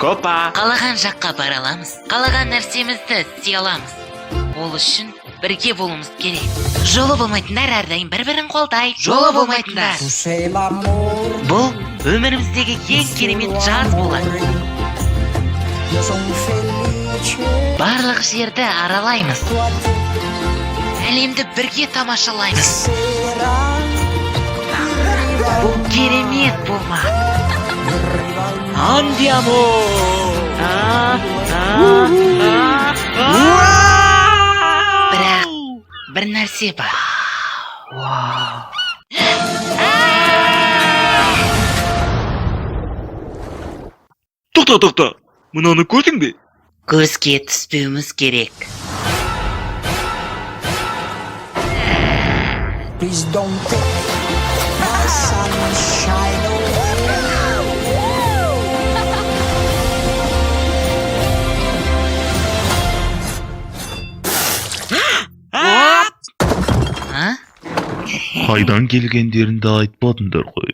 Копа. Қалаған жаққа бара аламыз. Қалаған нәрсемізді істей аламыз. Ол үшін бірге болуымыз керек. Жолы болмайтындар әрдайым бір-бірін қолдайды. Жолы болмайтындар. Бұл өміріміздегі ең керемет жаз болады. Барлық жерді аралаймыз. Әлемді бірге тамашалаймыз. Бұл керемет болмақ. Andiamo. Бірақ бір нәрсе бар. Тоқта. Мынаны көрдің бе? Көзге түспеуіміз керек. Please don't take my sunshine away. Қайдан келгендерін де айтпадыңдар ғой.